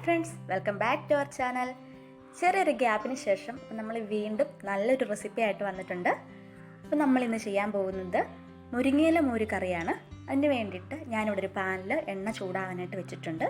Friends, welcome back to our channel. ചെറിയൊരു ഗ്യാപ്പിന് ശേഷം നമ്മൾ വീണ്ടും നല്ലൊരു റെസിപ്പി ആയിട്ട് വന്നിട്ടുണ്ട്. അപ്പോൾ നമ്മളിന്ന് ചെയ്യാൻ പോകുന്നത് മുരിങ്ങയില മോര് കറിയാണ്. അതിന് വേണ്ടിയിട്ട് ഞാനിവിടെ ഒരു പാനിൽ എണ്ണ ചൂടാവാനായിട്ട് വെച്ചിട്ടുണ്ട്.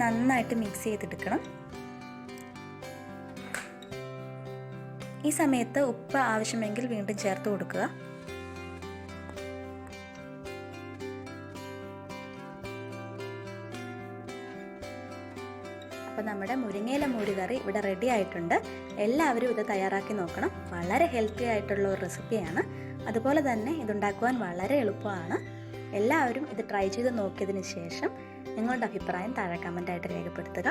നന്നായിട്ട് മിക്സ് ചെയ്തെടുക്കണം. ഈ സമയത്ത് ഉപ്പ് ആവശ്യമെങ്കിൽ വീണ്ടും ചേർത്ത് കൊടുക്കുക. അപ്പോൾ നമ്മുടെ മുരിങ്ങയില മോര് കറി ഇവിടെ റെഡി ആയിട്ടുണ്ട്. എല്ലാവരും ഇത് തയ്യാറാക്കി നോക്കണം. വളരെ ഹെൽത്തി ആയിട്ടുള്ള ഒരു റെസിപ്പിയാണ്. അതുപോലെ തന്നെ ഇതുണ്ടാക്കുവാൻ വളരെ എളുപ്പമാണ്. എല്ലാവരും ഇത് ട്രൈ ചെയ്ത് നോക്കിയതിന് ശേഷം നിങ്ങളുടെ അഭിപ്രായം താഴെ കമൻ്റായിട്ട് രേഖപ്പെടുത്തുക.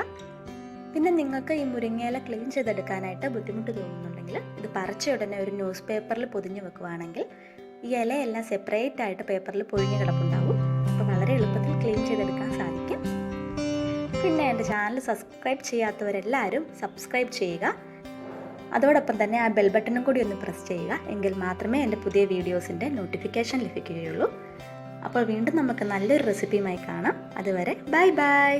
പിന്നെ നിങ്ങൾക്ക് ഈ മുരിങ്ങയില ക്ലീൻ ചെയ്തെടുക്കാനായിട്ട് ബുദ്ധിമുട്ട് തോന്നുന്നുണ്ടെങ്കിൽ ഇത് പറിച്ച ഉടനെ ഒരു ന്യൂസ് പേപ്പറിൽ പൊതിഞ്ഞ് വെക്കുകയാണെങ്കിൽ ഈ ഇലയെല്ലാം സെപ്പറേറ്റ് ആയിട്ട് പേപ്പറിൽ പൊഴിഞ്ഞ് കിടപ്പുണ്ടാവും. അപ്പോൾ വളരെ എളുപ്പത്തിൽ ക്ലീൻ ചെയ്തെടുക്കാൻ സാധിക്കും. പിന്നെ എൻ്റെ ചാനൽ സബ്സ്ക്രൈബ് ചെയ്യാത്തവരെല്ലാവരും സബ്സ്ക്രൈബ് ചെയ്യുക. അതോടൊപ്പം തന്നെ ആ ബെൽ ബട്ടണും കൂടി ഒന്ന് പ്രസ് ചെയ്യുക. എങ്കിൽ മാത്രമേ എൻ്റെ പുതിയ വീഡിയോസിൻ്റെ നോട്ടിഫിക്കേഷൻ ലഭിക്കുകയുള്ളൂ. അപ്പോൾ വീണ്ടും നമുക്ക് നല്ലൊരു റെസിപ്പിയുമായി കാണാം. അതുവരെ ബൈ ബൈ.